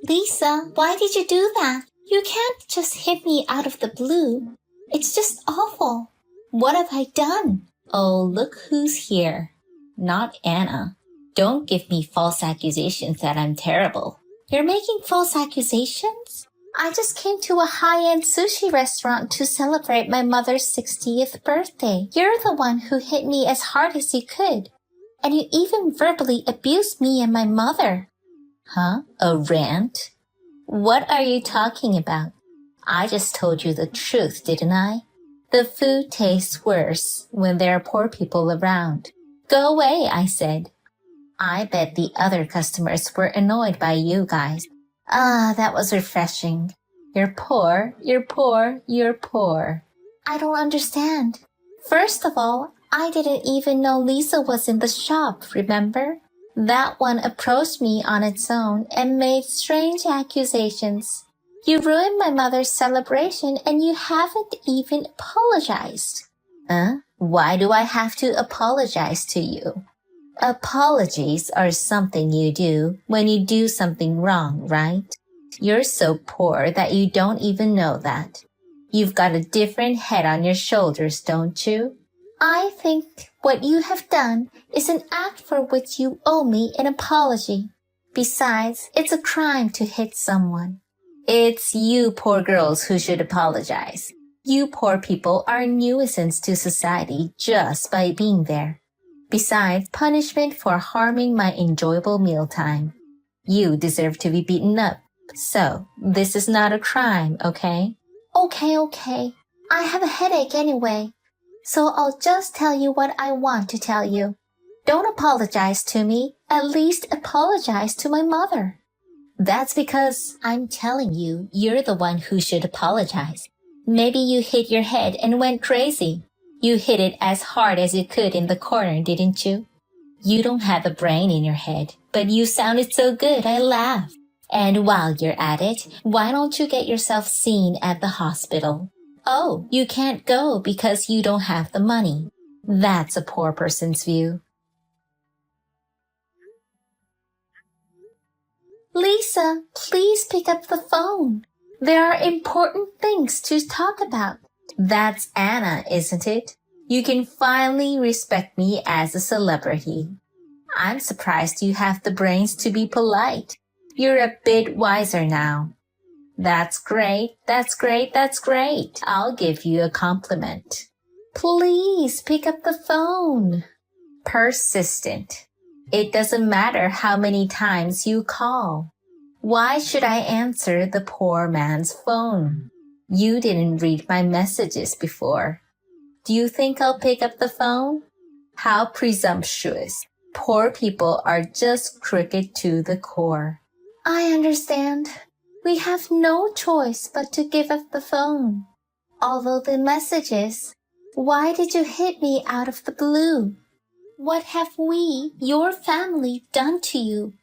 Lisa, why did you do that? You can't just hit me out of the blue. It's just awful. What have I done? Oh, look who's here. Not Anna. Don't give me false accusations that I'm terrible. You're making false accusations? I just came to a high-end sushi restaurant to celebrate my mother's 60th birthday. You're the one who hit me as hard as you could. And you even verbally abused me and my mother. Huh? A rant? What are you talking about? I just told you the truth, didn't I? The food tastes worse when there are poor people around. Go away, I said. I bet the other customers were annoyed by you guys. Ah, that was refreshing. You're poor, you're poor, you're poor. I don't understand. First of all, I didn't even know Lisa was in the shop, remember? That one approached me on its own and made strange accusations. You ruined my mother's celebration and you haven't even apologized. Why do I have to apologize to you? Apologies are something you do when you do something wrong, right? You're so poor that you don't even know that. You've got a different head on your shoulders, don't you? I think what you have done is an act for which you owe me an apology. Besides, it's a crime to hit someone. It's you poor girls who should apologize. You poor people are a nuisance to society just by being there. Besides, punishment for harming my enjoyable mealtime. You deserve to be beaten up. So, this is not a crime, okay? Okay. I have a headache anyway. So I'll just tell you what I want to tell you. Don't apologize to me. At least apologize to my mother. That's because I'm telling you, you're the one who should apologize. Maybe you hit your head and went crazy. You hit it as hard as you could in the corner, didn't you? You don't have a brain in your head, but you sounded so good I laughed. And while you're at it, why don't you get yourself seen at the hospital? Oh, you can't go because you don't have the money. That's a poor person's view. Lisa, please pick up the phone. There are important things to talk about. That's Anna, isn't it? You can finally respect me as a celebrity. I'm surprised you have the brains to be polite. You're a bit wiser now. That's great. I'll give you a compliment. Please pick up the phone. Persistent. It doesn't matter how many times you call. Why should I answer the poor man's phone? You didn't read my messages before. Do you think I'll pick up the phone? How presumptuous. Poor people are just crooked to the core. I understand. We have no choice but to give up the phone. Although the messages, why did you hit me out of the blue? What have we, your family, done to you?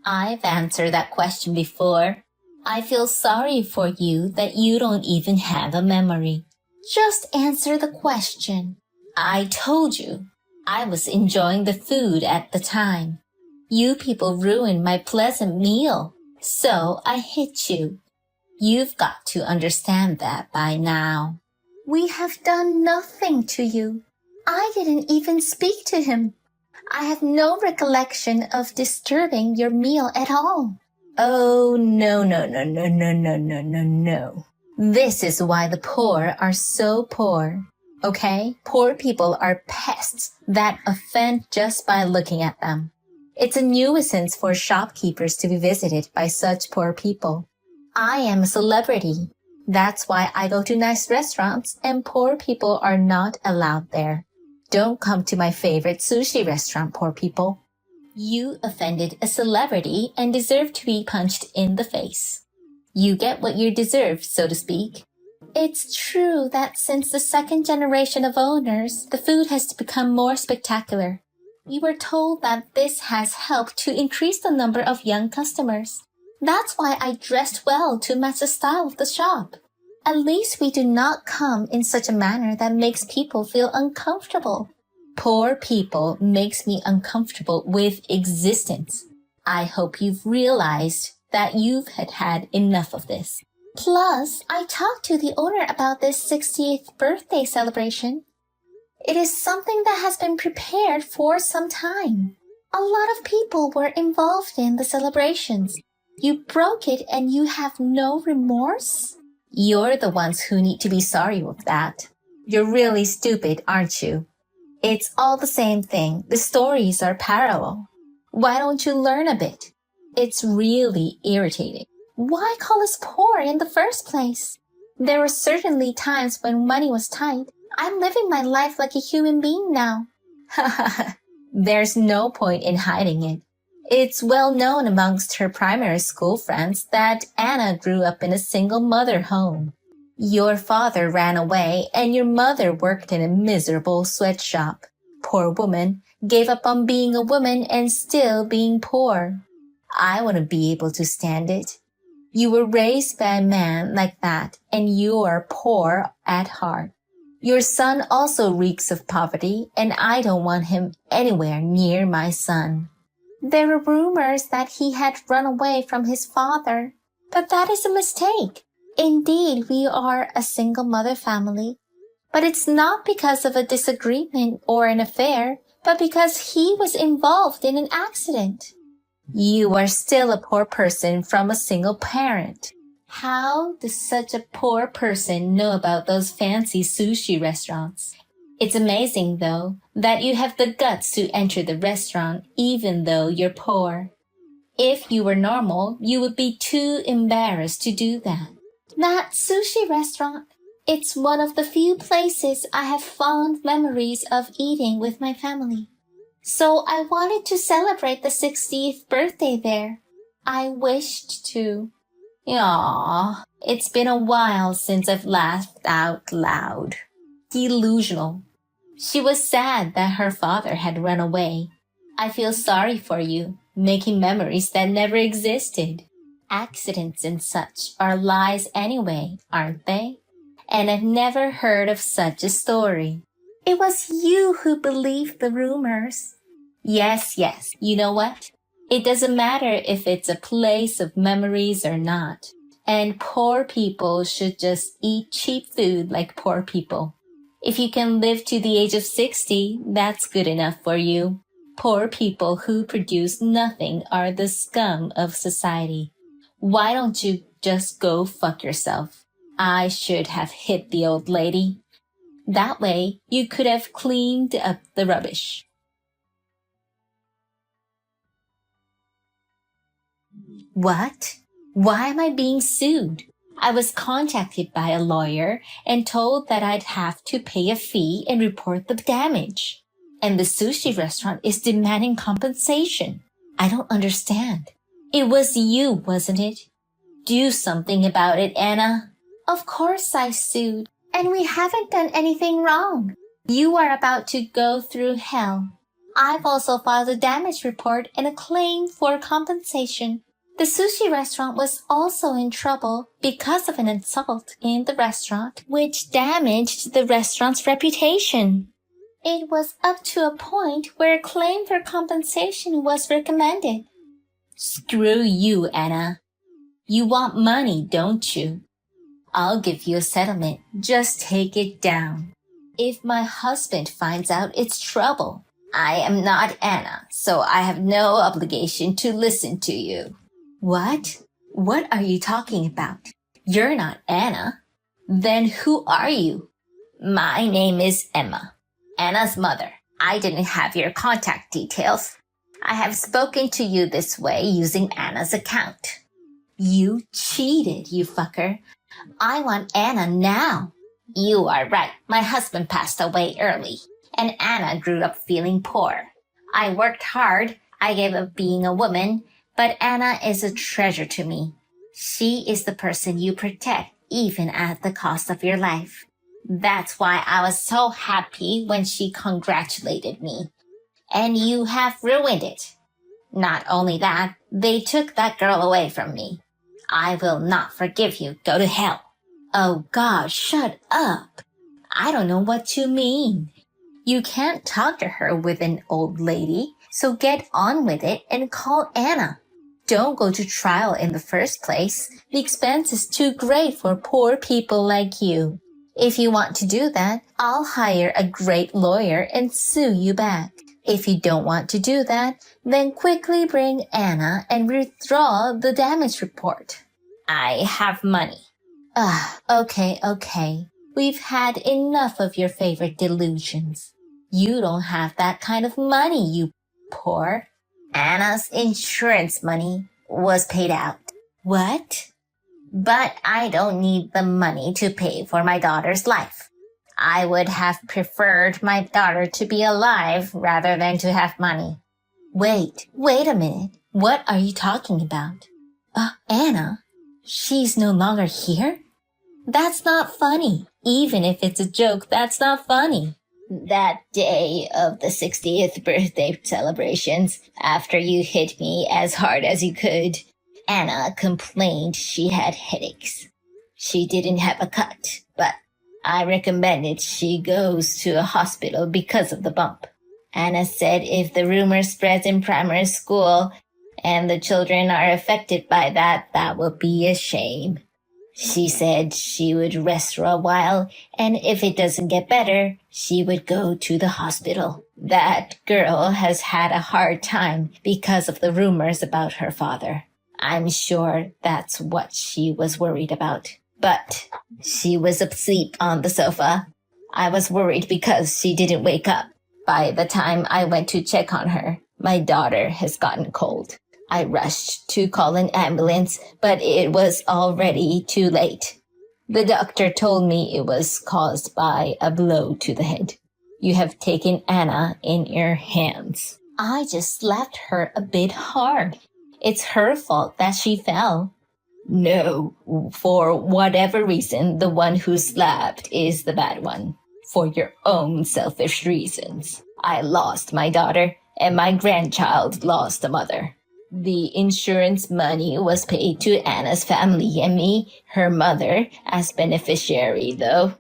I've answered that question before. I feel sorry for you that you don't even have a memory. Just answer the question. I told you. I was enjoying the food at the time. You people ruined my pleasant meal, so I hit you. You've got to understand that by now. We have done nothing to you. I didn't even speak to him. I have no recollection of disturbing your meal at all. Oh, no. This is why the poor are so poor. Okay? Poor people are pests that offend just by looking at them. It's a nuisance for shopkeepers to be visited by such poor people. I am a celebrity. That's why I go to nice restaurants and poor people are not allowed there. Don't come to my favorite sushi restaurant, poor people. You offended a celebrity and deserve to be punched in the face. You get what you deserve, so to speak. It's true that since the second generation of owners, the food has become more spectacular. We were told that this has helped to increase the number of young customers. That's why I dressed well to match the style of the shop. At least we do not come in such a manner that makes people feel uncomfortable. Poor people makes me uncomfortable with existence. I hope you've realized that you've had enough of this. Plus, I talked to the owner about this 60th birthday celebration. It is something that has been prepared for some time. A lot of people were involved in the celebrations. You broke it and you have no remorse? You're the ones who need to be sorry with that. You're really stupid, aren't you? It's all the same thing. The stories are parallel. Why don't you learn a bit? It's really irritating. Why call us poor in the first place? There were certainly times when money was tight. I'm living my life like a human being now. There's no point in hiding it. It's well known amongst her primary school friends that Anna grew up in a single mother home. Your father ran away and your mother worked in a miserable sweatshop. Poor woman, gave up on being a woman and still being poor. I wouldn't be able to stand it. You were raised by a man like that and you are poor at heart. Your son also reeks of poverty and I don't want him anywhere near my son. There were rumors that he had run away from his father, but that is a mistake. Indeed, we are a single mother family, but it's not because of a disagreement or an affair, but because he was involved in an accident. You are still a poor person from a single parent. How does such a poor person know about those fancy sushi restaurants? It's amazing, though, that you have the guts to enter the restaurant even though you're poor. If you were normal, you would be too embarrassed to do that. That sushi restaurant, it's one of the few places I have fond memories of eating with my family. So I wanted to celebrate the 60th birthday there. I wished to. Aww, it's been a while since I've laughed out loud. Delusional. She was sad that her father had run away. I feel sorry for you, making memories that never existed. Accidents and such are lies anyway, aren't they? And I've never heard of such a story. It was you who believed the rumors. Yes, you know what? It doesn't matter if it's a place of memories or not. And poor people should just eat cheap food like poor people. If you can live to the age of 60, that's good enough for you. Poor people who produce nothing are the scum of society. Why don't you just go fuck yourself? I should have hit the old lady. That way, you could have cleaned up the rubbish. What? Why am I being sued? I was contacted by a lawyer and told that I'd have to pay a fee and report the damage. And the sushi restaurant is demanding compensation. I don't understand. It was you, wasn't it? Do something about it, Anna. Of course I sued, and we haven't done anything wrong. You are about to go through hell. I've also filed a damage report and a claim for compensation. The sushi restaurant was also in trouble because of an insult in the restaurant, which damaged the restaurant's reputation. It was up to a point where a claim for compensation was recommended. Screw you, Anna. You want money, don't you? I'll give you a settlement. Just take it down. If my husband finds out, it's trouble. I am not Anna, so I have no obligation to listen to you. What? What are you talking about? You're not Anna. Then who are you? My name is Emma, Anna's mother. I didn't have your contact details. I have spoken to you this way using Anna's account. You cheated, you fucker. I want Anna now. You are right. My husband passed away early, and Anna grew up feeling poor. I worked hard. I gave up being a woman, but Anna is a treasure to me. She is the person you protect, even at the cost of your life. That's why I was so happy when she congratulated me. And you have ruined it. Not only that, they took that girl away from me. I will not forgive you. Go to hell. Oh God, shut up. I don't know what you mean. You can't talk to her with an old lady, so get on with it and call Anna. don't go to trial in the first place. The expense is too great for poor people like you. If you want to do that, I'll hire a great lawyer and sue you back. If you don't want to do that, then quickly bring Anna and withdraw the damage report. I have money. Okay. We've had enough of your favorite delusions. You don't have that kind of money, you poor. Anna's insurance money was paid out. What? But I don't need the money to pay for my daughter's life. I would have preferred my daughter to be alive rather than to have money. Wait a minute. What are you talking about? Anna? She's no longer here? That's not funny. Even if it's a joke, that's not funny. That day of the 60th birthday celebrations, after you hit me as hard as you could, Anna complained she had headaches. She didn't have a cut, but I recommended she goes to a hospital because of the bump. Anna said if the rumor spreads in primary school and the children are affected by that, that would be a shame. She said she would rest for a while, and if it doesn't get better, she would go to the hospital. That girl has had a hard time because of the rumors about her father. I'm sure that's what she was worried about. But she was asleep on the sofa. I was worried because she didn't wake up. By the time I went to check on her, my daughter has gotten cold. I rushed to call an ambulance, but it was already too late. The doctor told me it was caused by a blow to the head. You have taken Anna in your hands. I just slapped her a bit hard. It's her fault that she fell. No, for whatever reason, the one who slapped is the bad one. For your own selfish reasons. I lost my daughter, and my grandchild lost a mother. The insurance money was paid to Anna's family and me, her mother, as beneficiary, though.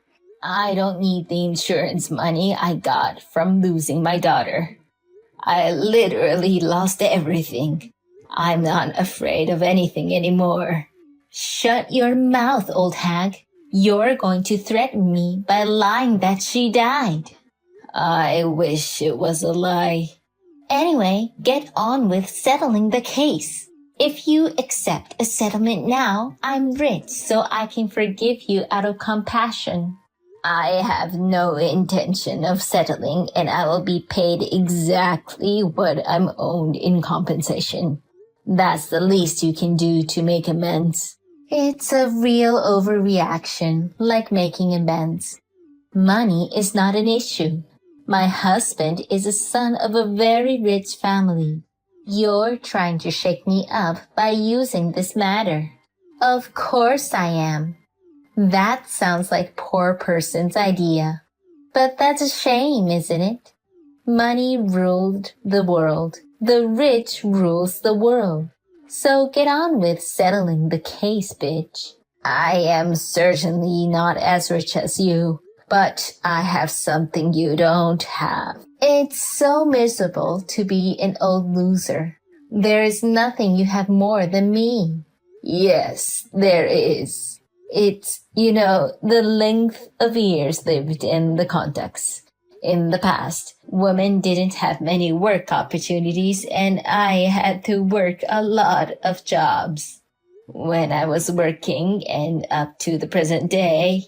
I don't need the insurance money I got from losing my daughter. I literally lost everything. I'm not afraid of anything anymore. Shut your mouth, old hag. You're going to threaten me by lying that she died. I wish it was a lie. Anyway, get on with settling the case. If you accept a settlement now, I'm rich, so I can forgive you out of compassion. I have no intention of settling, and I will be paid exactly what I'm owed in compensation. That's the least you can do to make amends. It's a real overreaction, like making amends. Money is not an issue. My husband is a son of a very rich family. You're trying to shake me up by using this matter. Of course I am. That sounds like poor person's idea. But that's a shame, isn't it? Money ruled the world. The rich rules the world. So get on with settling the case, bitch. I am certainly not as rich as you. But I have something you don't have. It's so miserable to be an old loser. There is nothing you have more than me. Yes, there is. It's, the length of years lived in the context. In the past, women didn't have many work opportunities, and I had to work a lot of jobs. When I was working and up to the present day,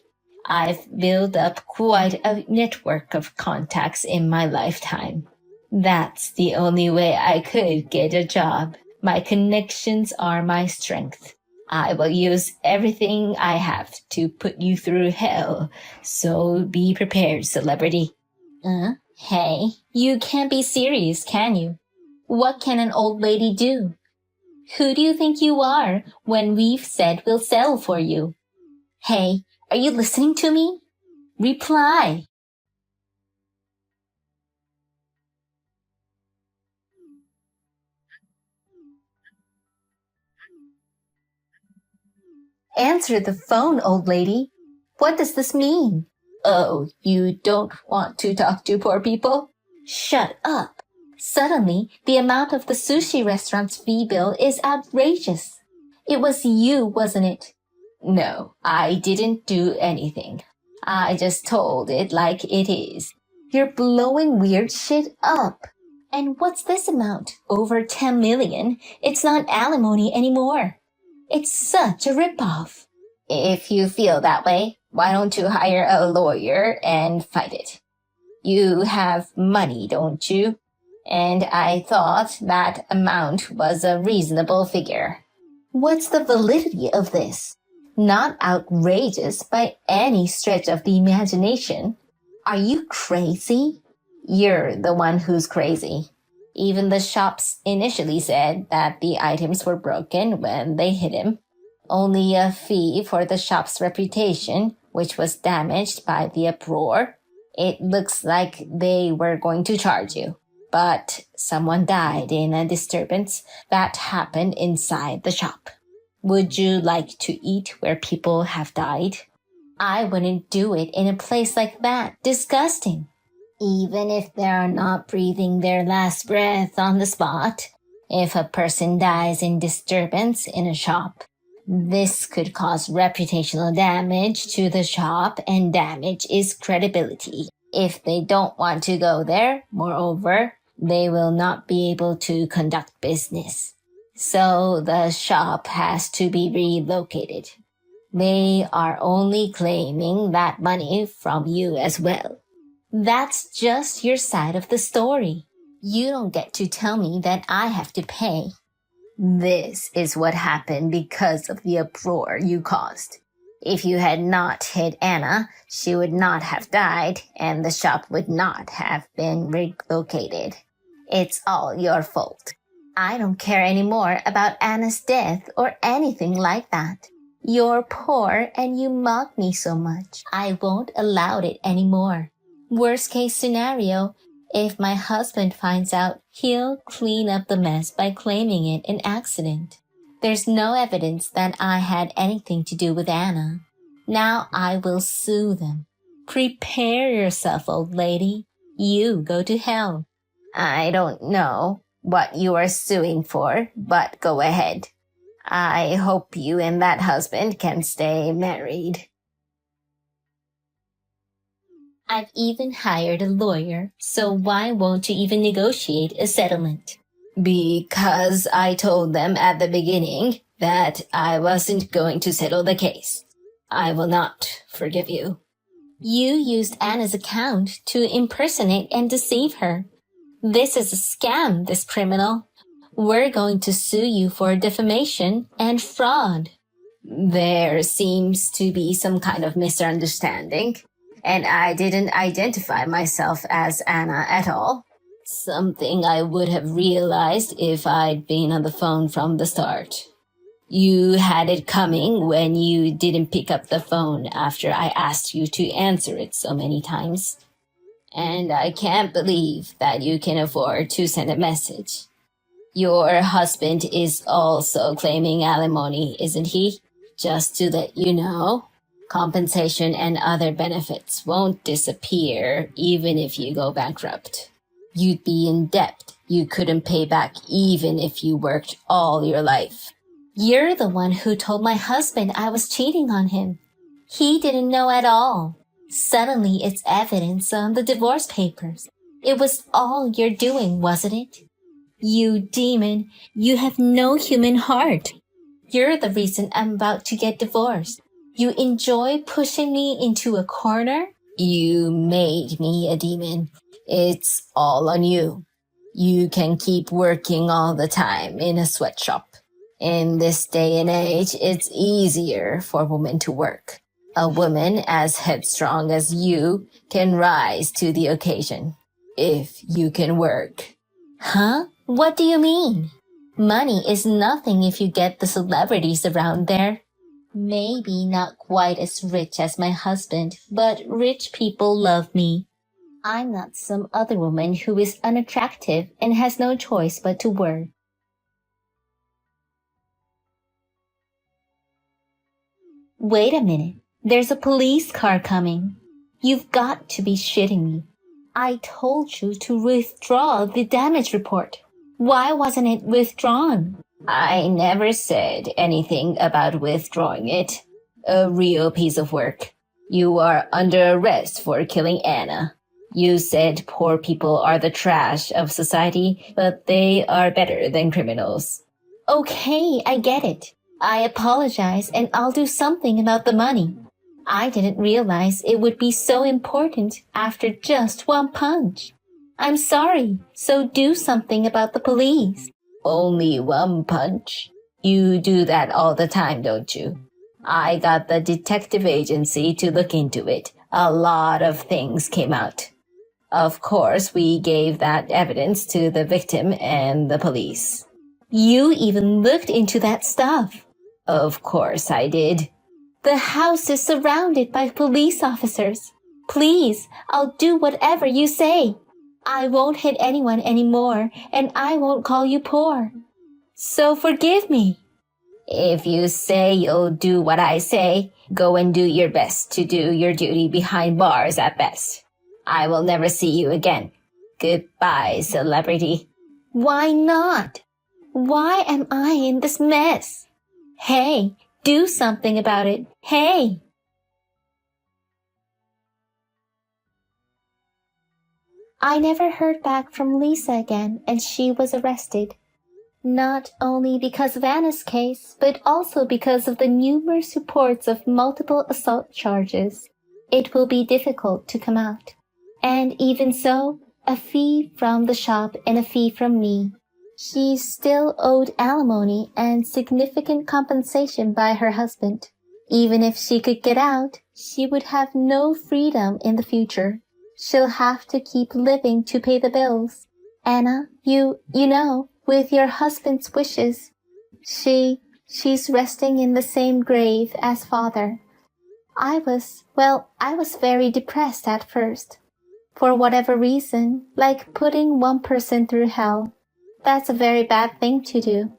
I've built up quite a network of contacts in my lifetime. That's the only way I could get a job. My connections are my strength. I will use everything I have to put you through hell, so be prepared, celebrity. Hey, you can't be serious, can you? What can an old lady do? Who do you think you are when we've said we'll settle for you? Hey, are you listening to me? Reply. Answer the phone, old lady. What does this mean? Oh, you don't want to talk to poor people? Shut up. Suddenly, the amount of the sushi restaurant's fee bill is outrageous. It was you, wasn't it? No, I didn't do anything. I just told it like it is. You're blowing weird shit up. And what's this amount? Over 10 million? It's not alimony anymore. It's such a ripoff. If you feel that way, why don't you hire a lawyer and fight it? You have money, don't you? And I thought that amount was a reasonable figure. What's the validity of this? Not outrageous by any stretch of the imagination. Are you crazy? You're the one who's crazy. Even the shops initially said that the items were broken when they hit him. Only a fee for the shop's reputation, which was damaged by the uproar. It looks like they were going to charge you. But someone died in a disturbance that happened inside the shop. Would you like to eat where people have died? I wouldn't do it in a place like that. Disgusting. Even if they're not breathing their last breath on the spot, if a person dies in disturbance in a shop, this could cause reputational damage to the shop, and damage is credibility. If they don't want to go there, moreover, they will not be able to conduct business. So the shop has to be relocated. They are only claiming that money from you as well. That's just your side of the story. You don't get to tell me that I have to pay. This is what happened because of the uproar you caused. If you had not hit Anna, she would not have died and the shop would not have been relocated. It's all your fault. I don't care anymore about Anna's death or anything like that. You're poor and you mock me so much. I won't allow it anymore. Worst case scenario, if my husband finds out, he'll clean up the mess by claiming it an accident. There's no evidence that I had anything to do with Anna. Now I will sue them. Prepare yourself, old lady. You go to hell. I don't know what you are suing for, but go ahead. I hope you and that husband can stay married. I've even hired a lawyer, so why won't you even negotiate a settlement? Because I told them at the beginning that I wasn't going to settle the case. I will not forgive you. You used Anna's account to impersonate and deceive her. This is a scam, this criminal. We're going to sue you for defamation and fraud. There seems to be some kind of misunderstanding. And I didn't identify myself as Anna at all. Something I would have realized if I'd been on the phone from the start. You had it coming when you didn't pick up the phone after I asked you to answer it so many times. And I can't believe that you can afford to send a message. Your husband is also claiming alimony, isn't he? Just to let you know. Compensation and other benefits won't disappear even if you go bankrupt. You'd be in debt you couldn't pay back even if you worked all your life. You're the one who told my husband I was cheating on him. He didn't know at all. Suddenly it's evidence on the divorce papers. It was all you're doing, wasn't it? You demon, you have no human heart. You're the reason I'm about to get divorced. You enjoy pushing me into a corner? You made me a demon. It's all on you. You can keep working all the time in a sweatshop. In this day and age, it's easier for women to work. A woman as headstrong as you can rise to the occasion. If you can work. Huh? What do you mean? Money is nothing if you get the celebrities around there. Maybe not quite as rich as my husband, but rich people love me. I'm not some other woman who is unattractive and has no choice but to work. Wait a minute. There's a police car coming. You've got to be shitting me. I told you to withdraw the damage report. Why wasn't it withdrawn? I never said anything about withdrawing it. A real piece of work. You are under arrest for killing Anna. You said poor people are the trash of society, but they are better than criminals. Okay, I get it. I apologize and I'll do something about the money. I didn't realize it would be so important after just one punch. I'm sorry, so do something about the police. Only one punch? You do that all the time, don't you? I got the detective agency to look into it. A lot of things came out. Of course, we gave that evidence to the victim and the police. You even looked into that stuff. Of course I did. The house is surrounded by police officers. Please, I'll do whatever you say. I won't hit anyone anymore, and I won't call you poor. So forgive me. If you say you'll do what I say, go and do your best to do your duty behind bars at best. I will never see you again. Goodbye, celebrity. Why not? Why am I in this mess? Hey, do something about it. Hey! I never heard back from Lisa again, and she was arrested. Not only because of Anna's case, but also because of the numerous reports of multiple assault charges. It will be difficult to come out. And even so, a fee from the shop and a fee from me. She still owed alimony and significant compensation by her husband. Even if she could get out, she would have no freedom in the future. She'll have to keep living to pay the bills. Anna, you know, with your husband's wishes, she's resting in the same grave as father. I was very depressed at first. For whatever reason, like putting one person through hell. That's a very bad thing to do.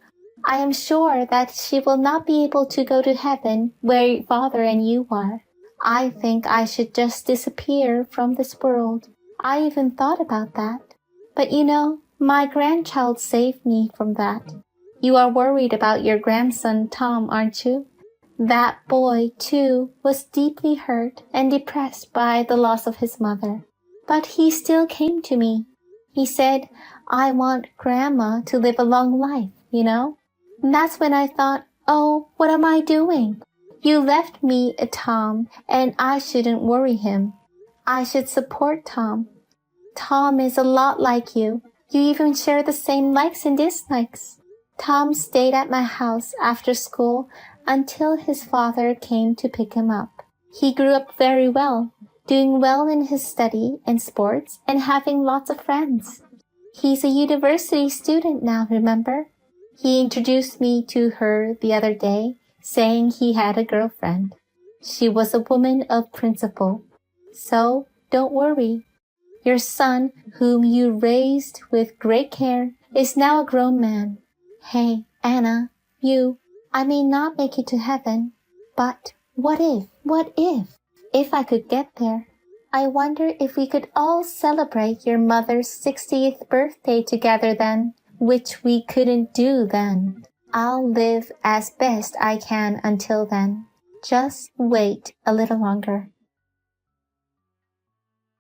I am sure that she will not be able to go to heaven where father and you are. I think I should just disappear from this world. I even thought about that. But you know, my grandchild saved me from that. You are worried about your grandson, Tom, aren't you? That boy, too, was deeply hurt and depressed by the loss of his mother. But he still came to me. He said, I want Grandma to live a long life, you know? And that's when I thought, oh, what am I doing? You left me a Tom, and I shouldn't worry him. I should support Tom. Tom is a lot like you. You even share the same likes and dislikes. Tom stayed at my house after school until his father came to pick him up. He grew up very well, doing well in his study and sports and having lots of friends. He's a university student now, remember? He introduced me to her the other day, saying he had a girlfriend. She was a woman of principle. So, don't worry. Your son, whom you raised with great care, is now a grown man. Hey, Anna, I may not make it to heaven, but what if I could get there? I wonder if we could all celebrate your mother's 60th birthday together then, which we couldn't do then. I'll live as best I can until then. Just wait a little longer.